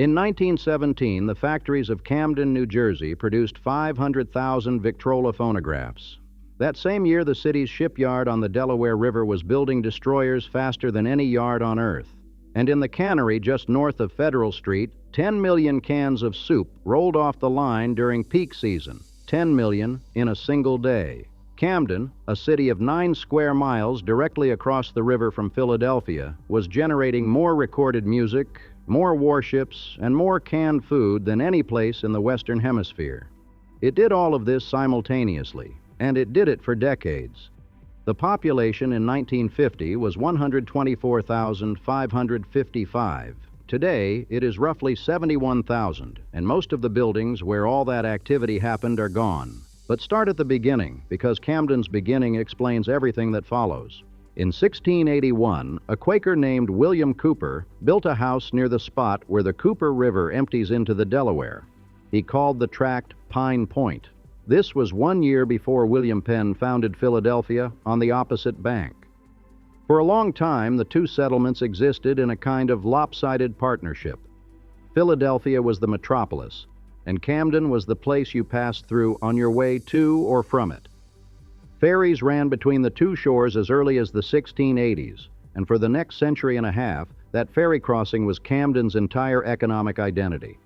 In 1917, the factories of Camden, New Jersey produced 500,000 Victrola phonographs. That same year, the city's shipyard on the Delaware River was building destroyers faster than any yard on Earth. And in the cannery just north of Federal Street, 10 million cans of soup rolled off the line during peak season, 10 million in a single day. Camden, a city of 9 square miles directly across the river from Philadelphia, was generating more recorded music, more warships, and more canned food than any place in the Western Hemisphere. It did all of this simultaneously, and it did it for decades. The population in 1950 was 124,555. Today, it is roughly 71,000, and most of the buildings where all that activity happened are gone. But start at the beginning, because Camden's beginning explains everything that follows. In 1681, a Quaker named William Cooper built a house near the spot where the Cooper River empties into the Delaware. He called the tract Pine Point. This was 1 year before William Penn founded Philadelphia on the opposite bank. For a long time, the two settlements existed in a kind of lopsided partnership. Philadelphia was the metropolis, and Camden was the place you passed through on your way to or from it. Ferries ran between the two shores as early as the 1680s, and for the next century and a half, that ferry crossing was Camden's entire economic identity.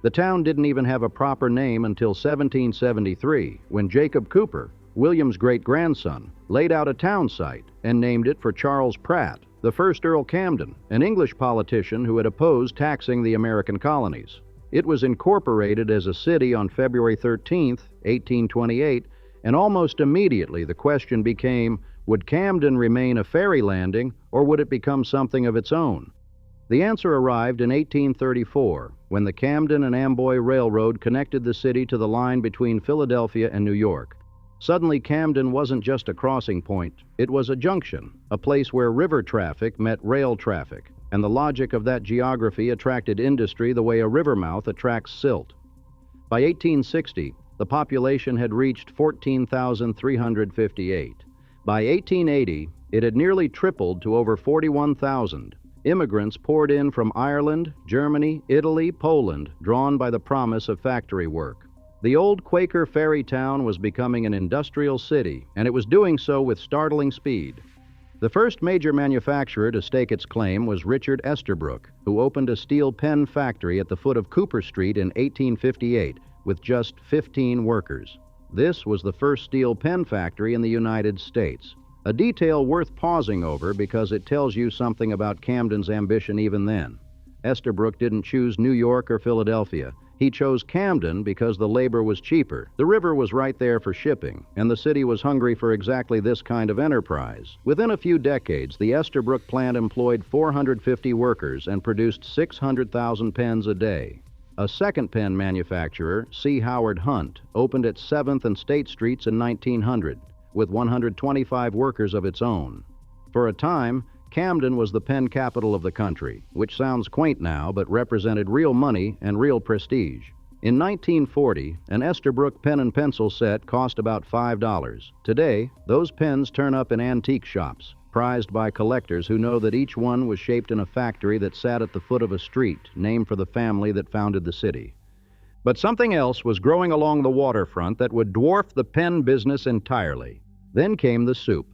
The town didn't even have a proper name until 1773, when Jacob Cooper, William's great-grandson, laid out a town site and named it for Charles Pratt, the first Earl Camden, an English politician who had opposed taxing the American colonies. It was incorporated as a city on February 13, 1828, and almost immediately the question became, would Camden remain a ferry landing, or would it become something of its own? The answer arrived in 1834, when the Camden and Amboy Railroad connected the city to the line between Philadelphia and New York. Suddenly, Camden wasn't just a crossing point, it was a junction, a place where river traffic met rail traffic, and the logic of that geography attracted industry the way a river mouth attracts silt. By 1860, the population had reached 14,358. By 1880, it had nearly tripled to over 41,000. Immigrants poured in from Ireland, Germany, Italy, Poland, drawn by the promise of factory work. The old Quaker ferry town was becoming an industrial city, and it was doing so with startling speed. The first major manufacturer to stake its claim was Richard Estabrook, who opened a steel pen factory at the foot of Cooper Street in 1858 with just 15 workers. This was the first steel pen factory in the United States, a detail worth pausing over because it tells you something about Camden's ambition even then. Estabrook didn't choose New York or Philadelphia. He chose Camden because the labor was cheaper, the river was right there for shipping, and the city was hungry for exactly this kind of enterprise. Within a few decades, the Estabrook plant employed 450 workers and produced 600,000 pens a day. A second pen manufacturer, C. Howard Hunt, opened at 7th and State Streets in 1900, with 125 workers of its own. For a time, Camden was the pen capital of the country, which sounds quaint now, but represented real money and real prestige. In 1940, an Estabrook pen and pencil set cost about $5. Today, those pens turn up in antique shops, prized by collectors who know that each one was shaped in a factory that sat at the foot of a street, named for the family that founded the city. But something else was growing along the waterfront that would dwarf the pen business entirely. Then came the soup.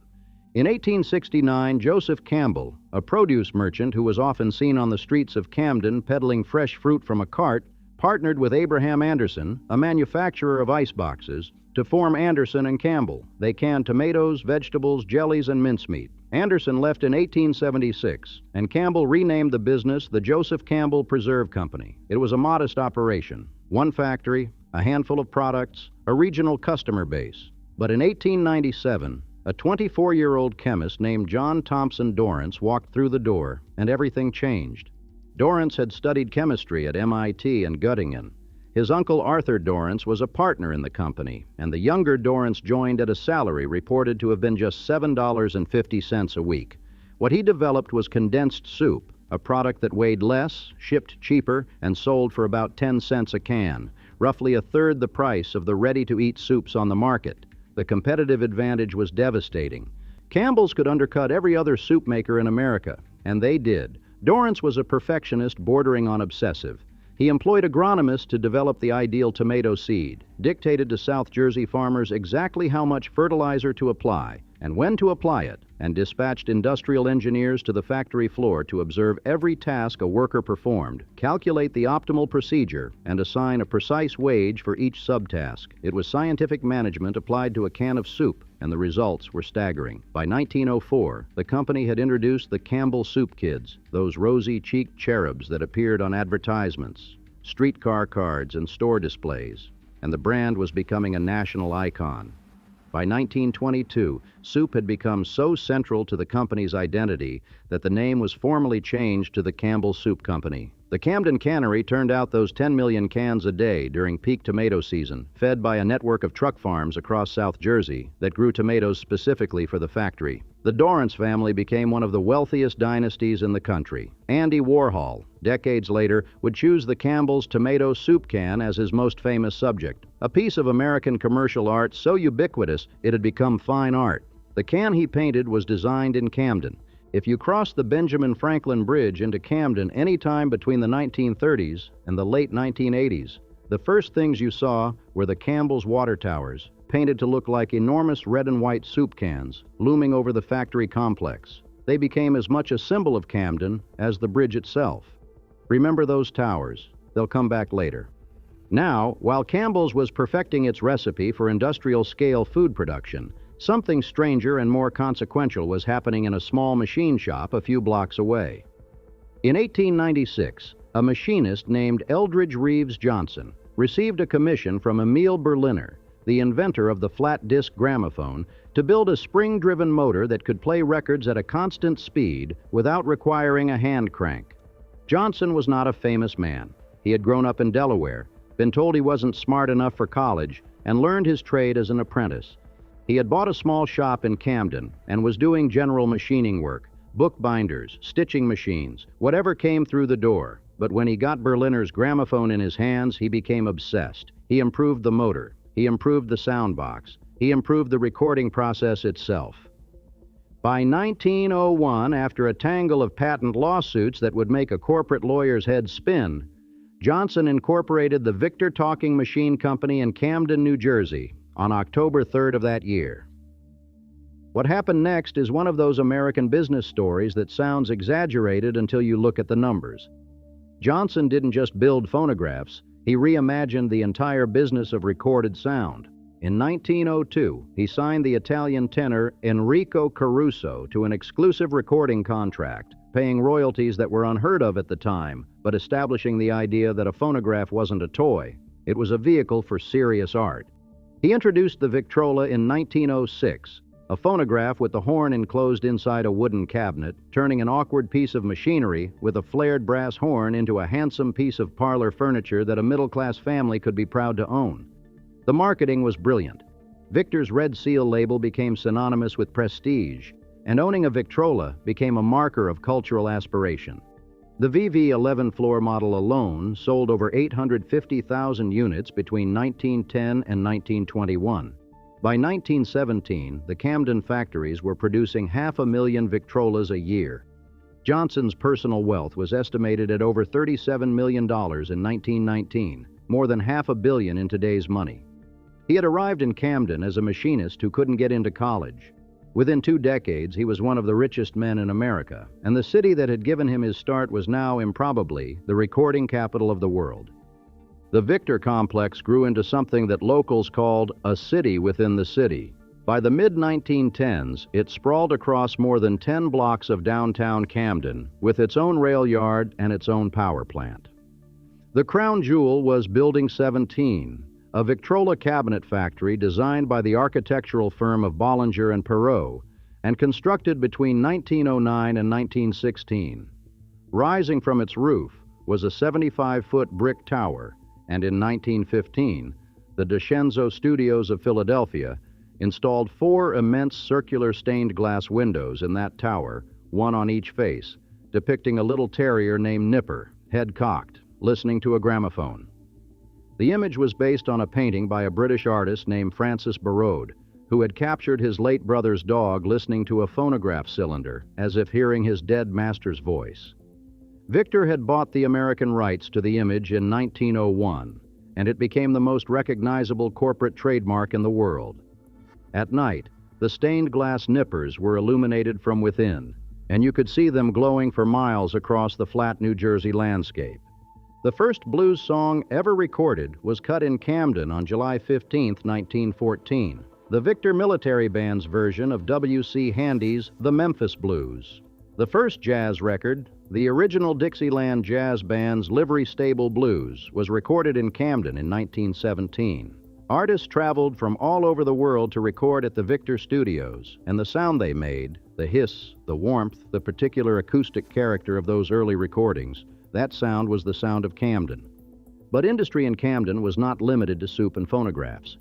In 1869, Joseph Campbell, a produce merchant who was often seen on the streets of Camden peddling fresh fruit from a cart, partnered with Abraham Anderson, a manufacturer of ice boxes, to form Anderson and Campbell. They canned tomatoes, vegetables, jellies, and mincemeat. Anderson left in 1876, and Campbell renamed the business the Joseph Campbell Preserve Company. It was a modest operation, one factory, a handful of products, a regional customer base. But in 1897, a 24-year-old chemist named John Thompson Dorrance walked through the door, and everything changed. Dorrance had studied chemistry at MIT and Göttingen. His uncle Arthur Dorrance was a partner in the company, and the younger Dorrance joined at a salary reported to have been just $7.50 a week. What he developed was condensed soup, a product that weighed less, shipped cheaper, and sold for about 10 cents a can, roughly a third the price of the ready-to-eat soups on the market. The competitive advantage was devastating. Campbell's could undercut every other soup maker in America, and they did. Dorrance was a perfectionist bordering on obsessive. He employed agronomists to develop the ideal tomato seed, dictated to South Jersey farmers exactly how much fertilizer to apply and when to apply it, and dispatched industrial engineers to the factory floor to observe every task a worker performed, calculate the optimal procedure, and assign a precise wage for each subtask. It was scientific management applied to a can of soup, and the results were staggering. By 1904, the company had introduced the Campbell Soup kids, those rosy-cheeked cherubs that appeared on advertisements, streetcar cards, and store displays, and the brand was becoming a national icon. By 1922, soup had become so central to the company's identity that the name was formally changed to the Campbell Soup Company. The Camden cannery turned out those 10 million cans a day during peak tomato season, fed by a network of truck farms across South Jersey that grew tomatoes specifically for the factory. The Dorrance family became one of the wealthiest dynasties in the country. Andy Warhol, decades later, would choose the Campbell's tomato soup can as his most famous subject, a piece of American commercial art so ubiquitous it had become fine art. The can he painted was designed in Camden. If you crossed the Benjamin Franklin Bridge into Camden any time between the 1930s and the late 1980s, the first things you saw were the Campbell's water towers, painted to look like enormous red and white soup cans, looming over the factory complex. They became as much a symbol of Camden as the bridge itself. Remember those towers. They'll come back later. Now, while Campbell's was perfecting its recipe for industrial-scale food production, something stranger and more consequential was happening in a small machine shop a few blocks away. In 1896, a machinist named Eldridge Reeves Johnson received a commission from Emil Berliner, the inventor of the flat-disc gramophone, to build a spring-driven motor that could play records at a constant speed without requiring a hand crank. Johnson was not a famous man. He had grown up in Delaware, been told he wasn't smart enough for college, and learned his trade as an apprentice. He had bought a small shop in Camden and was doing general machining work, bookbinders, stitching machines, whatever came through the door. But when he got Berliner's gramophone in his hands, he became obsessed. He improved the motor. He improved the sound box. He improved the recording process itself. By 1901, after a tangle of patent lawsuits that would make a corporate lawyer's head spin, Johnson incorporated the Victor Talking Machine Company in Camden, New Jersey, on October 3rd of that year. What happened next is one of those American business stories that sounds exaggerated until you look at the numbers. Johnson didn't just build phonographs, he reimagined the entire business of recorded sound. In 1902, he signed the Italian tenor Enrico Caruso to an exclusive recording contract, paying royalties that were unheard of at the time, but establishing the idea that a phonograph wasn't a toy. It was a vehicle for serious art. He introduced the Victrola in 1906, a phonograph with the horn enclosed inside a wooden cabinet, turning an awkward piece of machinery with a flared brass horn into a handsome piece of parlor furniture that a middle-class family could be proud to own. The marketing was brilliant. Victor's Red Seal label became synonymous with prestige, and owning a Victrola became a marker of cultural aspiration. The VV11 floor model alone sold over 850,000 units between 1910 and 1921. By 1917, the Camden factories were producing 500,000 Victrolas a year. Johnson's personal wealth was estimated at over $37 million in 1919, more than $500 million in today's money. He had arrived in Camden as a machinist who couldn't get into college. Within 2 decades, he was one of the richest men in America, and the city that had given him his start was now, improbably, the recording capital of the world. The Victor complex grew into something that locals called a city within the city. By the mid-1910s, it sprawled across more than 10 blocks of downtown Camden, with its own rail yard and its own power plant. The crown jewel was Building 17, a Victrola cabinet factory designed by the architectural firm of Bollinger and Perot and constructed between 1909 and 1916. Rising from its roof was a 75-foot brick tower, and in 1915, the DeScenzo Studios of Philadelphia installed 4 immense circular stained glass windows in that tower, one on each face, depicting a little terrier named Nipper, head cocked, listening to a gramophone. The image was based on a painting by a British artist named Francis Barraud, who had captured his late brother's dog listening to a phonograph cylinder, as if hearing his dead master's voice. Victor had bought the American rights to the image in 1901, and it became the most recognizable corporate trademark in the world. At night, the stained glass nippers were illuminated from within, and you could see them glowing for miles across the flat New Jersey landscape. The first blues song ever recorded was cut in Camden on July 15, 1914, the Victor Military Band's version of W.C. Handy's The Memphis Blues. The first jazz record, the original Dixieland Jazz Band's Livery Stable Blues, was recorded in Camden in 1917. Artists traveled from all over the world to record at the Victor Studios, and the sound they made, the hiss, the warmth, the particular acoustic character of those early recordings, that sound was the sound of Camden. But industry in Camden was not limited to soup and phonographs.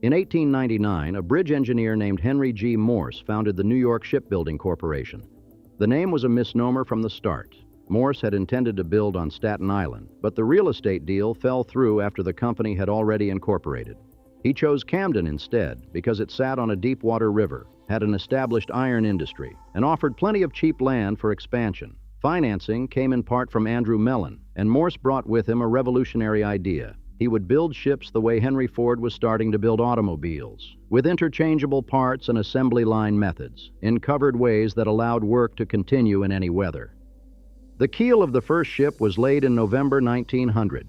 In 1899, a bridge engineer named Henry G. Morse founded the New York Shipbuilding Corporation. The name was a misnomer from the start. Morse had intended to build on Staten Island, but the real estate deal fell through after the company had already incorporated. He chose Camden instead because it sat on a deep water river, had an established iron industry, and offered plenty of cheap land for expansion. Financing came in part from Andrew Mellon, and Morse brought with him a revolutionary idea. He would build ships the way Henry Ford was starting to build automobiles, with interchangeable parts and assembly line methods, in covered ways that allowed work to continue in any weather. The keel of the first ship was laid in November 1900.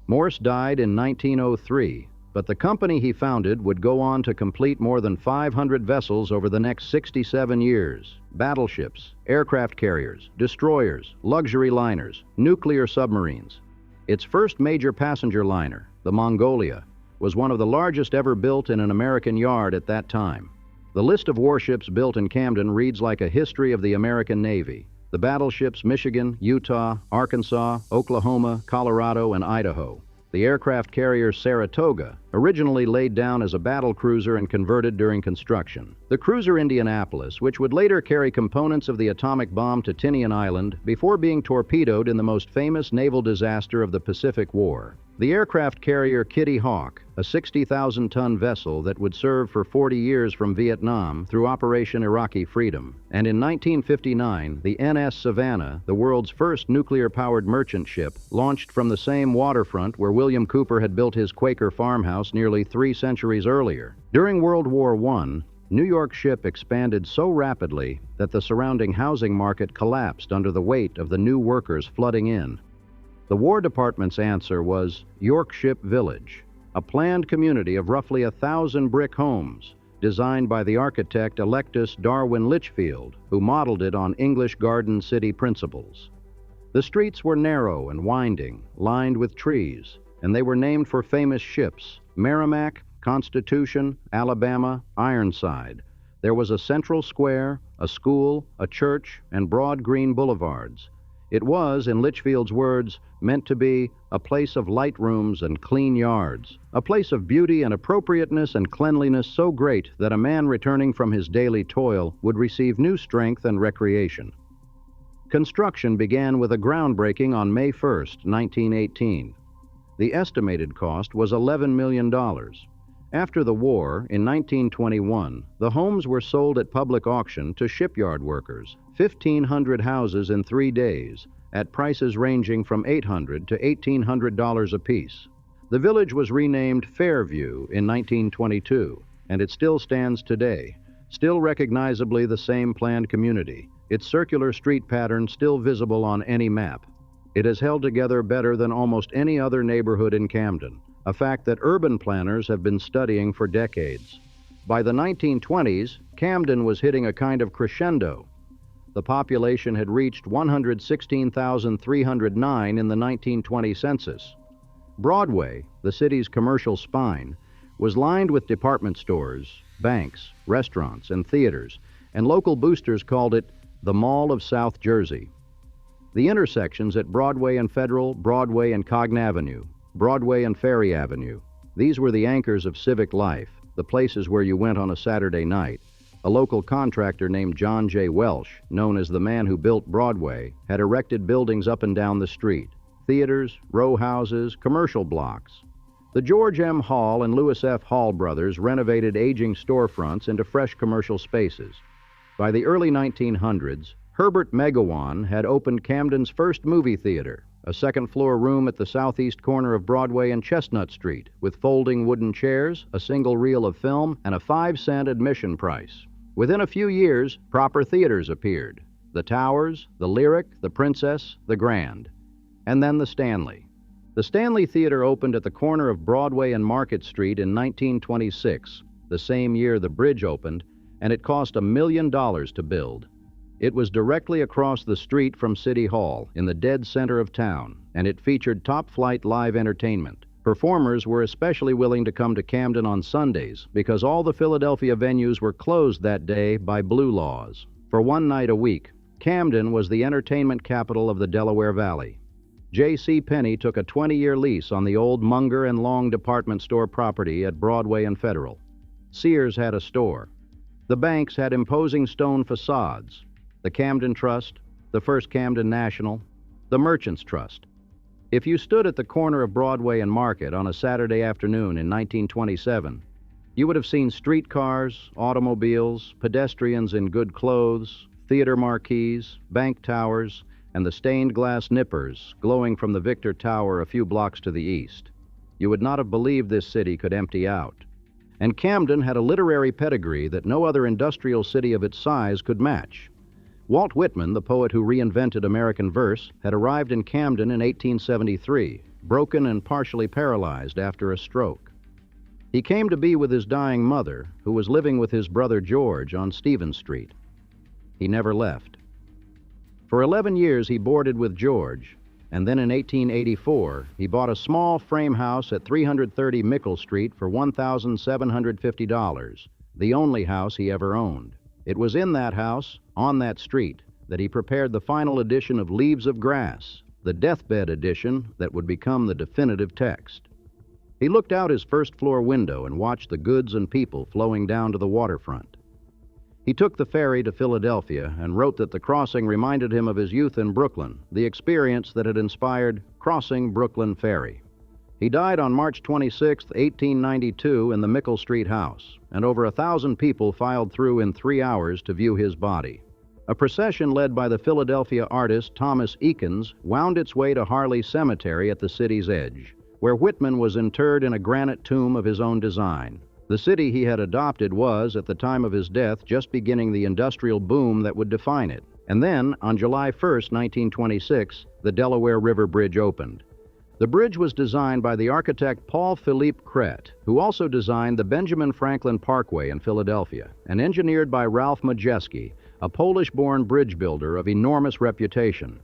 Morse died in 1903, but the company he founded would go on to complete more than 500 vessels over the next 67 years. Battleships, aircraft carriers, destroyers, luxury liners, nuclear submarines. Its first major passenger liner, the Mongolia, was one of the largest ever built in an American yard at that time. The list of warships built in Camden reads like a history of the American Navy. The battleships Michigan, Utah, Arkansas, Oklahoma, Colorado, and Idaho. The aircraft carrier Saratoga, originally laid down as a battle cruiser and converted during construction. The cruiser Indianapolis, which would later carry components of the atomic bomb to Tinian Island before being torpedoed in the most famous naval disaster of the Pacific War. The aircraft carrier Kitty Hawk, a 60,000-ton vessel that would serve for 40 years from Vietnam through Operation Iraqi Freedom. And in 1959, the NS Savannah, the world's first nuclear-powered merchant ship, launched from the same waterfront where William Cooper had built his Quaker farmhouse nearly 3 centuries earlier. During World War I, New York Ship expanded so rapidly that the surrounding housing market collapsed under the weight of the new workers flooding in. The War Department's answer was Yorkship Village, a planned community of roughly 1,000 brick homes, designed by the architect Electus Darwin Litchfield, who modeled it on English Garden City principles. The streets were narrow and winding, lined with trees, and they were named for famous ships: Merrimack, Constitution, Alabama, Ironside. There was a central square, a school, a church, and broad green boulevards. It was, in Litchfield's words, meant to be a place of light rooms and clean yards, a place of beauty and appropriateness and cleanliness so great that a man returning from his daily toil would receive new strength and recreation. Construction began with a groundbreaking on May 1st, 1918. The estimated cost was $11 million. After the war, in 1921, the homes were sold at public auction to shipyard workers, 1,500 houses in 3 days, at prices ranging from $800 to $1,800 apiece. The village was renamed Fairview in 1922, and it still stands today, still recognizably the same planned community, its circular street pattern still visible on any map. It has held together better than almost any other neighborhood in Camden, a fact that urban planners have been studying for decades. By the 1920s, Camden was hitting a kind of crescendo. The population had reached 116,309 in the 1920 census. Broadway, the city's commercial spine, was lined with department stores, banks, restaurants, and theaters, and local boosters called it the Mall of South Jersey. The intersections at Broadway and Federal, Broadway and Cogn Avenue, Broadway and Ferry Avenue. These were the anchors of civic life, the places where you went on a Saturday night. A local contractor named John J. Welsh, known as the man who built Broadway, had erected buildings up and down the street: theaters, row houses, commercial blocks. The George M. Hall and Lewis F. Hall brothers renovated aging storefronts into fresh commercial spaces. By the early 1900s, Herbert Megawan had opened Camden's first movie theater, a second-floor room at the southeast corner of Broadway and Chestnut Street, with folding wooden chairs, a single reel of film, and a 5-cent admission price. Within a few years, proper theaters appeared: the Towers, the Lyric, the Princess, the Grand, and then the Stanley. The Stanley Theater opened at the corner of Broadway and Market Street in 1926, the same year the bridge opened, and it cost $1 million to build. It was directly across the street from City Hall, in the dead center of town, and it featured top-flight live entertainment. Performers were especially willing to come to Camden on Sundays because all the Philadelphia venues were closed that day by blue laws. For one night a week, Camden was the entertainment capital of the Delaware Valley. J.C. Penney took a 20-year lease on the old Munger and Long department store property at Broadway and Federal. Sears had a store. The banks had imposing stone facades: the Camden Trust, the First Camden National, the Merchants Trust. If you stood at the corner of Broadway and Market on a Saturday afternoon in 1927, you would have seen streetcars, automobiles, pedestrians in good clothes, theater marquees, bank towers, and the stained glass nippers glowing from the Victor Tower a few blocks to the east. You would not have believed this city could empty out. And Camden had a literary pedigree that no other industrial city of its size could match. Walt Whitman, the poet who reinvented American verse, had arrived in Camden in 1873, broken and partially paralyzed after a stroke. He came to be with his dying mother, who was living with his brother George on Stevens Street. He never left. For 11 years he boarded with George, and then in 1884 he bought a small frame house at 330 Mickle Street for $1,750, the only house he ever owned. It was in that house, on that street, that he prepared the final edition of Leaves of Grass, the deathbed edition that would become the definitive text. He looked out his first-floor window and watched the goods and people flowing down to the waterfront. He took the ferry to Philadelphia and wrote that the crossing reminded him of his youth in Brooklyn, the experience that had inspired Crossing Brooklyn Ferry. He died on March 26, 1892, in the Mickle Street house, and over 1,000 people filed through in 3 hours to view his body. A procession led by the Philadelphia artist Thomas Eakins wound its way to Harley Cemetery at the city's edge, where Whitman was interred in a granite tomb of his own design. The city he had adopted was, at the time of his death, just beginning the industrial boom that would define it. And then, on July 1, 1926, the Delaware River Bridge opened. The bridge was designed by the architect Paul Philippe Crête, who also designed the Benjamin Franklin Parkway in Philadelphia, and engineered by Ralph Majewski, a Polish-born bridge builder of enormous reputation.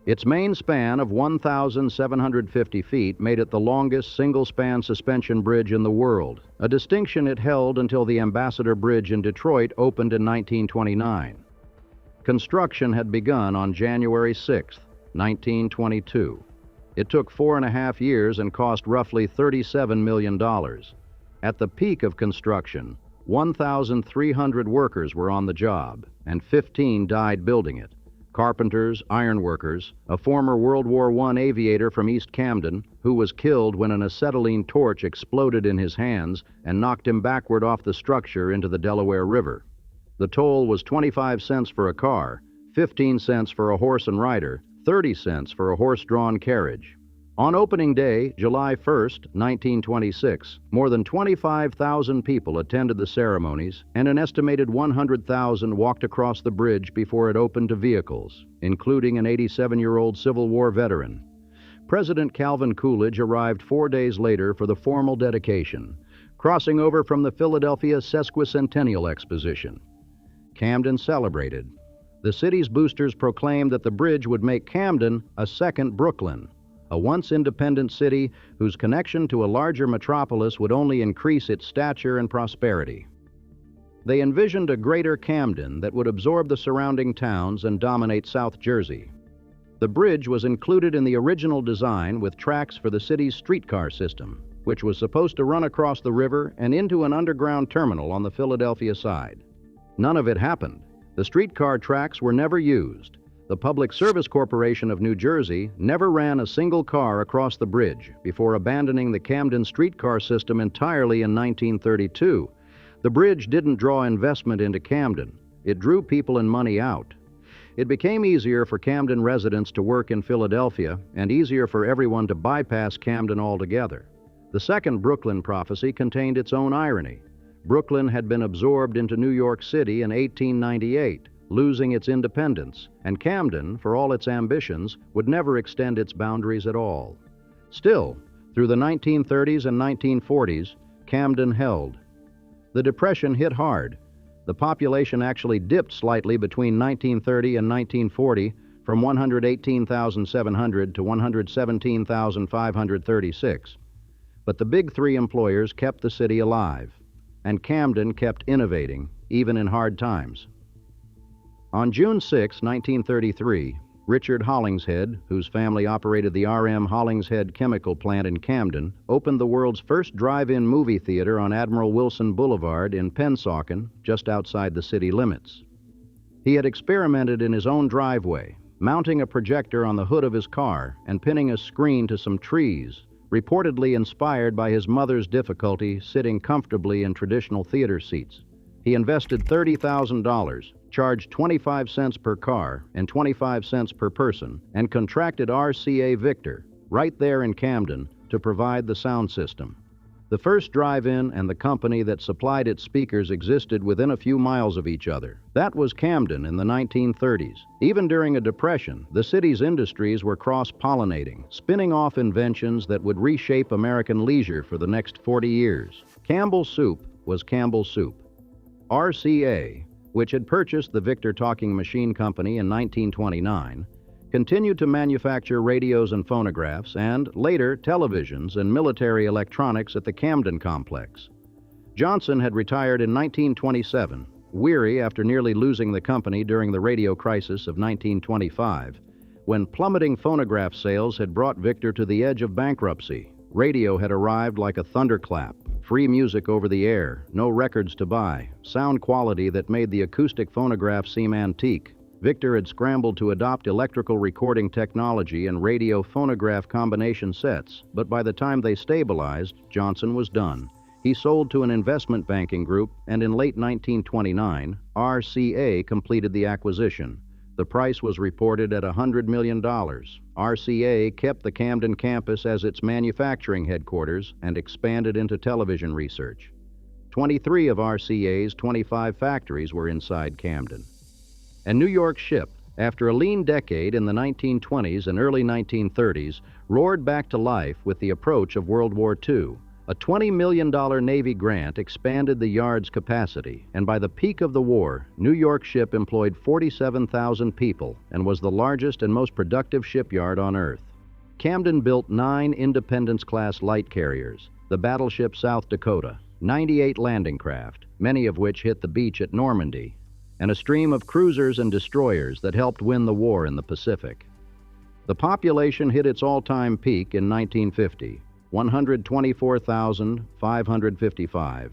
Its main span of 1,750 feet made it the longest single-span suspension bridge in the world, a distinction it held until the Ambassador Bridge in Detroit opened in 1929. Construction had begun on January 6, 1922. It took 4.5 years and cost roughly $37 million. At the peak of construction, 1,300 workers were on the job, and 15 died building it. Carpenters, ironworkers, a former World War I aviator from East Camden, who was killed when an acetylene torch exploded in his hands and knocked him backward off the structure into the Delaware River. The toll was 25 cents for a car, 15 cents for a horse and rider, 30 cents for a horse-drawn carriage. On opening day, July 1, 1926, more than 25,000 people attended the ceremonies, and an estimated 100,000 walked across the bridge before it opened to vehicles, including an 87-year-old Civil War veteran. President Calvin Coolidge arrived 4 days later for the formal dedication, crossing over from the Philadelphia Sesquicentennial Exposition. Camden celebrated. The city's boosters proclaimed that the bridge would make Camden a second Brooklyn, a once independent city whose connection to a larger metropolis would only increase its stature and prosperity. They envisioned a greater Camden that would absorb the surrounding towns and dominate South Jersey. The bridge was included in the original design with tracks for the city's streetcar system, which was supposed to run across the river and into an underground terminal on the Philadelphia side. None of it happened. The streetcar tracks were never used. The Public Service Corporation of New Jersey never ran a single car across the bridge before abandoning the Camden streetcar system entirely in 1932. The bridge didn't draw investment into Camden. It drew people and money out. It became easier for Camden residents to work in Philadelphia and easier for everyone to bypass Camden altogether. The second Brooklyn prophecy contained its own irony. Brooklyn had been absorbed into New York City in 1898, losing its independence, and Camden, for all its ambitions, would never extend its boundaries at all. Still, through the 1930s and 1940s, Camden held. The Depression hit hard. The population actually dipped slightly between 1930 and 1940 from 118,700 to 117,536. But the big three employers kept the city alive, and Camden kept innovating, even in hard times. On June 6, 1933, Richard Hollingshead, whose family operated the R.M. Hollingshead Chemical Plant in Camden, opened the world's first drive-in movie theater on Admiral Wilson Boulevard in Pennsauken, just outside the city limits. He had experimented in his own driveway, mounting a projector on the hood of his car and pinning a screen to some trees, reportedly inspired by his mother's difficulty sitting comfortably in traditional theater seats. He invested $30,000, charged 25 cents per car and 25 cents per person, and contracted RCA Victor, right there in Camden, to provide the sound system. The first drive-in and the company that supplied its speakers existed within a few miles of each other. That was Camden in the 1930s. Even during a depression, the city's industries were cross-pollinating, spinning off inventions that would reshape American leisure for the next 40 years. Campbell Soup was Campbell Soup. RCA, which had purchased the Victor Talking Machine Company in 1929, continued to manufacture radios and phonographs and, later, televisions and military electronics at the Camden complex. Johnson had retired in 1927, weary after nearly losing the company during the radio crisis of 1925, when plummeting phonograph sales had brought Victor to the edge of bankruptcy. Radio had arrived like a thunderclap. Free music over the air, no records to buy, sound quality that made the acoustic phonograph seem antique. Victor had scrambled to adopt electrical recording technology and radio phonograph combination sets, but by the time they stabilized, Johnson was done. He sold to an investment banking group, and in late 1929, RCA completed the acquisition. The price was reported at $100 million. RCA kept the Camden campus as its manufacturing headquarters and expanded into television research. 23 of RCA's 25 factories were inside Camden. And New York Ship, after a lean decade in the 1920s and early 1930s, roared back to life with the approach of World War II. A $20 million Navy grant expanded the yard's capacity, and by the peak of the war, New York Ship employed 47,000 people and was the largest and most productive shipyard on Earth. Camden built 9 Independence-class light carriers, the battleship South Dakota, 98 landing craft, many of which hit the beach at Normandy, and a stream of cruisers and destroyers that helped win the war in the Pacific. The population hit its all-time peak in 1950. 124,555.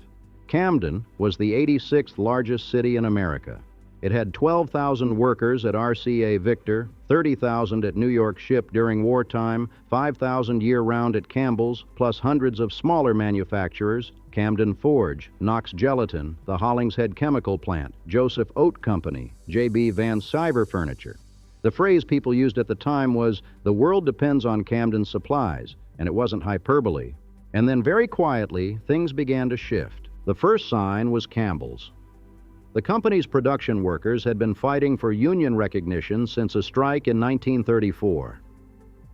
Camden was the 86th largest city in America. It had 12,000 workers at RCA Victor, 30,000 at New York Ship during wartime, 5,000 year-round at Campbell's, plus hundreds of smaller manufacturers, Camden Forge, Knox Gelatin, the Hollingshead Chemical Plant, Joseph Oat Company, J.B. Van Cyver Furniture. The phrase people used at the time was, "The world depends on Camden's supplies," and it wasn't hyperbole. And then very quietly, things began to shift. The first sign was Campbell's. The company's production workers had been fighting for union recognition since a strike in 1934.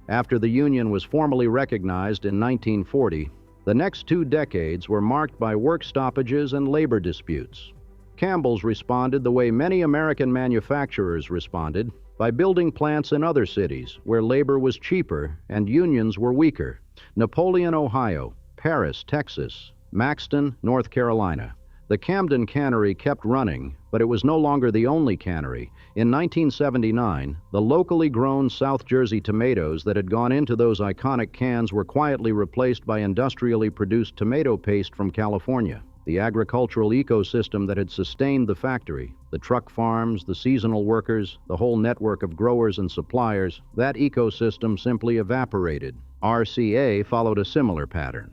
After the union was formally recognized in 1940, the next 2 decades were marked by work stoppages and labor disputes. Campbell's responded the way many American manufacturers responded, by building plants in other cities where labor was cheaper and unions were weaker. Napoleon, Ohio, Paris, Texas, Maxton, North Carolina. The Camden cannery kept running, but it was no longer the only cannery. In 1979, the locally grown South Jersey tomatoes that had gone into those iconic cans were quietly replaced by industrially produced tomato paste from California. The agricultural ecosystem that had sustained the factory, the truck farms, the seasonal workers, the whole network of growers and suppliers, that ecosystem simply evaporated. RCA followed a similar pattern.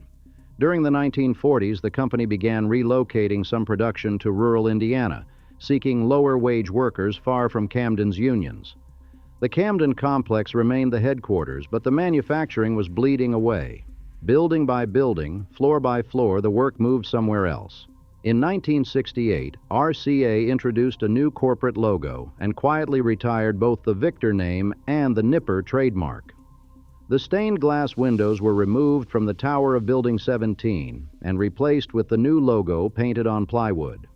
During the 1940s, the company began relocating some production to rural Indiana, seeking lower-wage workers far from Camden's unions. The Camden complex remained the headquarters, but the manufacturing was bleeding away. Building by building, floor by floor, the work moved somewhere else. In 1968, RCA introduced a new corporate logo and quietly retired both the Victor name and the Nipper trademark. The stained glass windows were removed from the tower of Building 17 and replaced with the new logo painted on plywood.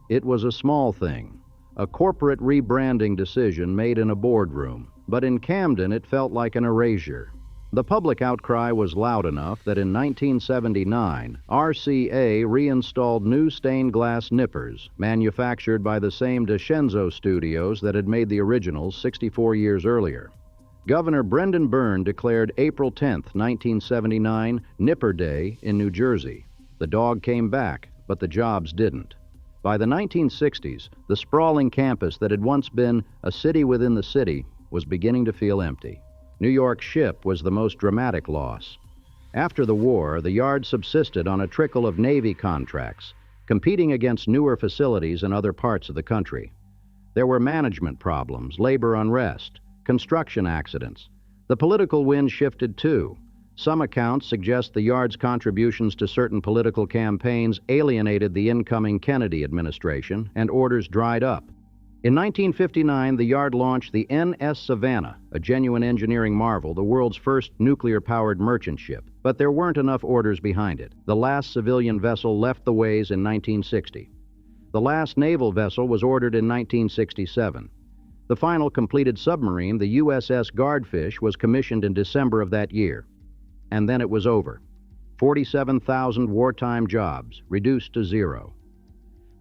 It was a small thing, a corporate rebranding decision made in a boardroom, but in Camden it felt like an erasure. The public outcry was loud enough that in 1979, RCA reinstalled new stained glass nippers, manufactured by the same DeScenzo studios that had made the originals 64 years earlier. Governor Brendan Byrne declared April 10, 1979, Nipper Day in New Jersey. The dog came back, but the jobs didn't. By the 1960s, the sprawling campus that had once been a city within the city was beginning to feel empty. New York Ship was the most dramatic loss. After the war, the yard subsisted on a trickle of Navy contracts, competing against newer facilities in other parts of the country. There were management problems, labor unrest, construction accidents. The political wind shifted too. Some accounts suggest the yard's contributions to certain political campaigns alienated the incoming Kennedy administration, and orders dried up. In 1959, the yard launched the N.S. Savannah, a genuine engineering marvel, the world's first nuclear-powered merchant ship. But there weren't enough orders behind it. The last civilian vessel left the ways in 1960. The last naval vessel was ordered in 1967. The final completed submarine, the USS Guardfish, was commissioned in December of that year. And then it was over. 47,000 wartime jobs, reduced to zero.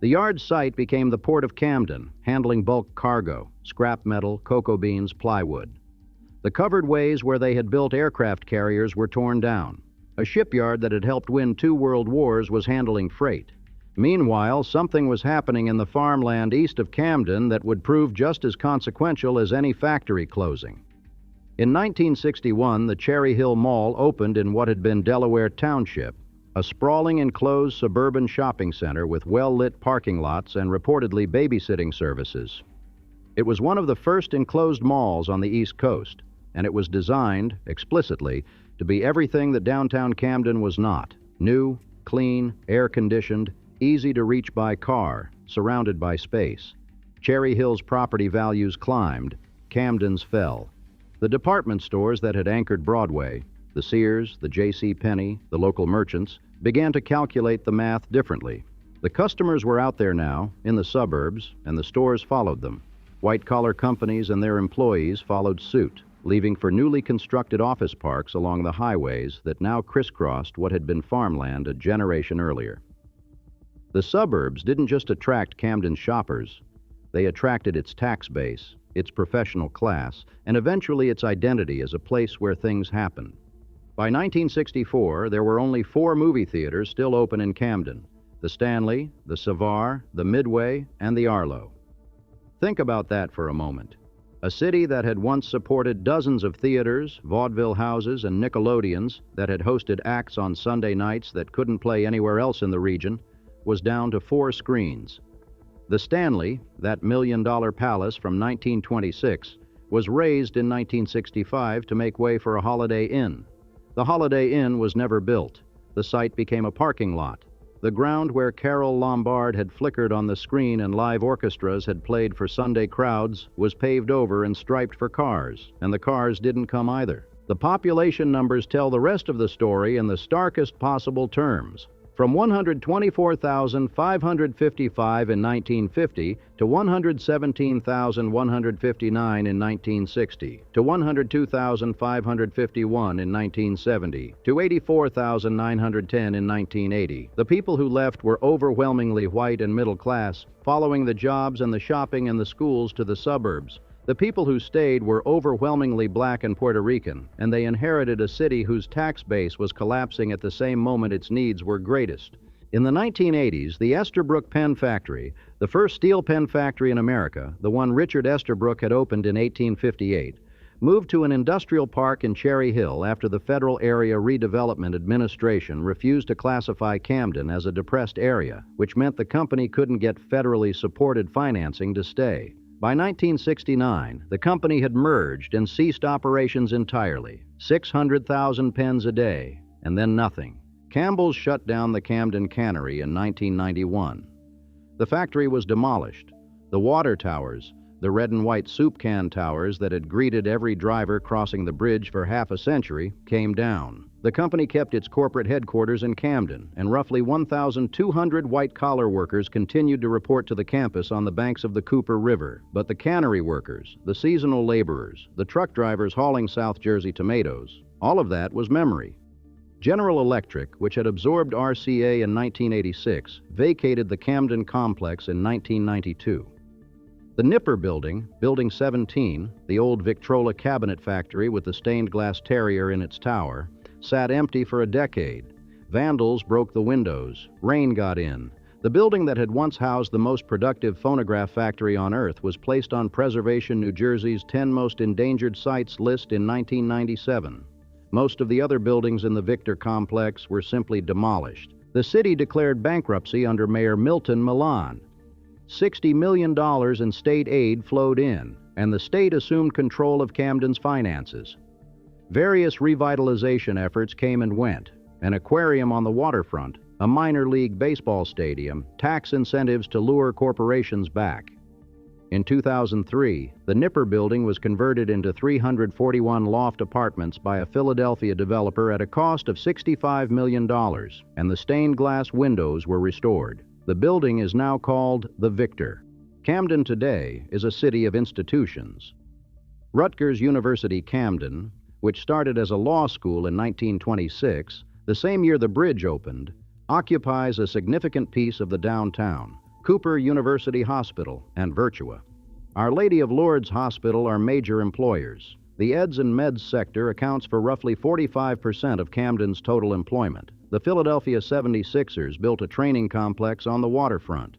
The yard's site became the Port of Camden, handling bulk cargo, scrap metal, cocoa beans, plywood. The covered ways where they had built aircraft carriers were torn down. A shipyard that had helped win 2 world wars was handling freight. Meanwhile, something was happening in the farmland east of Camden that would prove just as consequential as any factory closing. In 1961, the Cherry Hill Mall opened in what had been Delaware Township, a sprawling enclosed suburban shopping center with well-lit parking lots and reportedly babysitting services. It was one of the first enclosed malls on the East Coast, and it was designed, explicitly, to be everything that downtown Camden was not: new, clean, air-conditioned, easy to reach by car, surrounded by space. Cherry Hill's property values climbed, Camden's fell. The department stores that had anchored Broadway, the Sears, the J.C. Penney, the local merchants, began to calculate the math differently. The customers were out there now, in the suburbs, and the stores followed them. White-collar companies and their employees followed suit, leaving for newly constructed office parks along the highways that now crisscrossed what had been farmland a generation earlier. The suburbs didn't just attract Camden's shoppers. They attracted its tax base, its professional class, and eventually its identity as a place where things happen. By 1964, there were only 4 movie theaters still open in Camden: the Stanley, the Savar, the Midway, and the Arlo. Think about that for a moment. A city that had once supported dozens of theaters, vaudeville houses, and Nickelodeons, that had hosted acts on Sunday nights that couldn't play anywhere else in the region, was down to 4 screens. The Stanley, that $1 million palace from 1926, was razed in 1965 to make way for a Holiday Inn. The Holiday Inn was never built. The site became a parking lot. The ground where Carole Lombard had flickered on the screen and live orchestras had played for Sunday crowds was paved over and striped for cars, and the cars didn't come either. The population numbers tell the rest of the story in the starkest possible terms. From 124,555 in 1950 to 117,159 in 1960 to 102,551 in 1970 to 84,910 in 1980. The people who left were overwhelmingly white and middle class, following the jobs and the shopping and the schools to the suburbs. The people who stayed were overwhelmingly black and Puerto Rican, and they inherited a city whose tax base was collapsing at the same moment its needs were greatest. In the 1980s, the Esterbrook Pen Factory, the first steel pen factory in America, the one Richard Esterbrook had opened in 1858, Moved to an industrial park in Cherry Hill after the Federal Area Redevelopment Administration refused to classify Camden as a depressed area, which meant the company couldn't get federally supported financing to stay. By 1969, the company had merged and ceased operations entirely. 600,000 pens a day, and then nothing. Campbell's shut down the Camden Cannery in 1991. The factory was demolished. The water towers, the red and white soup can towers that had greeted every driver crossing the bridge for half a century, came down. The company kept its corporate headquarters in Camden, and roughly 1,200 white-collar workers continued to report to the campus on the banks of the Cooper River. But the cannery workers, the seasonal laborers, the truck drivers hauling South Jersey tomatoes, all of that was memory. General Electric, which had absorbed RCA in 1986, vacated the Camden complex in 1992. The Nipper Building, Building 17, the old Victrola cabinet factory with the stained glass terrier in its tower, sat empty for a decade. Vandals broke the windows. Rain got in. The building that had once housed the most productive phonograph factory on Earth was placed on Preservation New Jersey's 10 most endangered sites list in 1997. Most of the other buildings in the Victor complex were simply demolished. The city declared bankruptcy under Mayor Milton Milan. $60 million in state aid flowed in, and the state assumed control of Camden's finances. Various revitalization efforts came and went: an aquarium on the waterfront, a minor league baseball stadium, tax incentives to lure corporations back. In 2003, the Nipper Building was converted into 341 loft apartments by a Philadelphia developer at a cost of $65 million, and the stained glass windows were restored. The building is now called the Victor. Camden today is a city of institutions. Rutgers University Camden, which started as a law school in 1926, the same year the bridge opened, occupies a significant piece of the downtown. Cooper University Hospital and Virtua. Our Lady of Lourdes Hospital are major employers. The eds and meds sector accounts for roughly 45% of Camden's total employment. The Philadelphia 76ers built a training complex on the waterfront.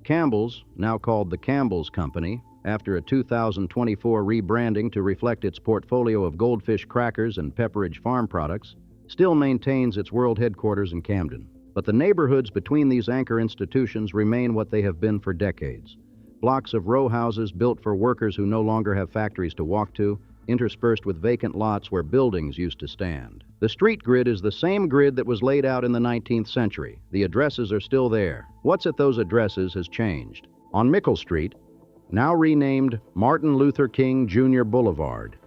Campbell's, now called the Campbell's Company, after a 2024 rebranding to reflect its portfolio of Goldfish crackers and Pepperidge Farm products, still maintains its world headquarters in Camden. But the neighborhoods between these anchor institutions remain what they have been for decades. Blocks of row houses built for workers who no longer have factories to walk to, interspersed with vacant lots where buildings used to stand. The street grid is the same grid that was laid out in the 19th century. The addresses are still there. What's at those addresses has changed. On Mickle Street, now renamed Martin Luther King Jr. Boulevard,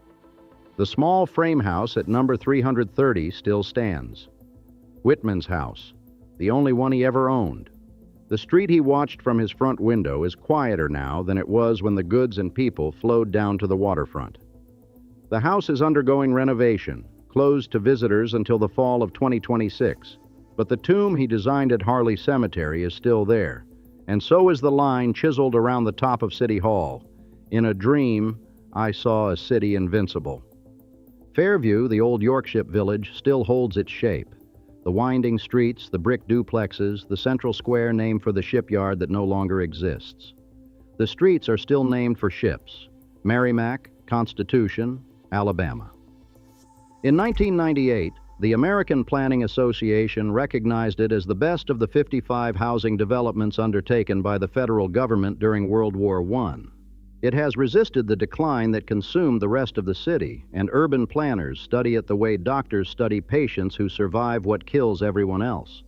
the small frame house at number 330 still stands. Whitman's house, the only one he ever owned. The street he watched from his front window is quieter now than it was when the goods and people flowed down to the waterfront. The house is undergoing renovation, closed to visitors until the fall of 2026. But the tomb he designed at Harley Cemetery is still there, and so is the line chiseled around the top of City Hall: "In a dream, I saw a city invincible." Fairview, the old Yorkship Village, still holds its shape. The winding streets, the brick duplexes, the central square named for the shipyard that no longer exists. The streets are still named for ships: Merrimack, Constitution, Alabama. In 1998, the American Planning Association recognized it as the best of the 55 housing developments undertaken by the federal government during World War I. It has resisted the decline that consumed the rest of the city, and urban planners study it the way doctors study patients who survive what kills everyone else.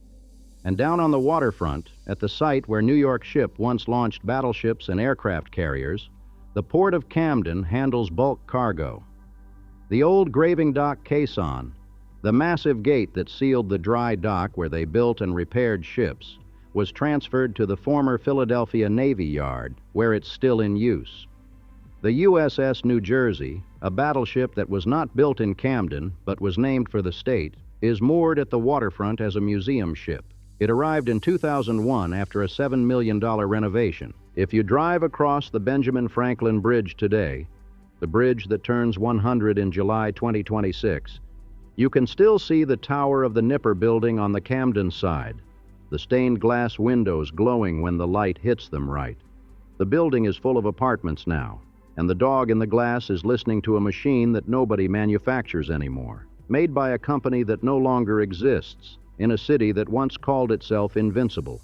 And down on the waterfront, at the site where New York Ship once launched battleships and aircraft carriers, the Port of Camden handles bulk cargo. The old graving dock caisson, the massive gate that sealed the dry dock where they built and repaired ships, was transferred to the former Philadelphia Navy Yard, where it's still in use. The USS New Jersey, a battleship that was not built in Camden but was named for the state, is moored at the waterfront as a museum ship. It arrived in 2001 after a $7 million renovation. If you drive across the Benjamin Franklin Bridge today, the bridge that turns 100 in July 2026, you can still see the tower of the Nipper Building on the Camden side, the stained glass windows glowing when the light hits them right. The building is full of apartments now, and the dog in the glass is listening to a machine that nobody manufactures anymore, made by a company that no longer exists, in a city that once called itself invincible.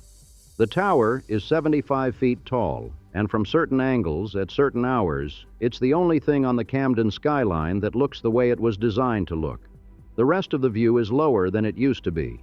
The tower is 75 feet tall, and from certain angles, at certain hours, it's the only thing on the Camden skyline that looks the way it was designed to look. The rest of the view is lower than it used to be,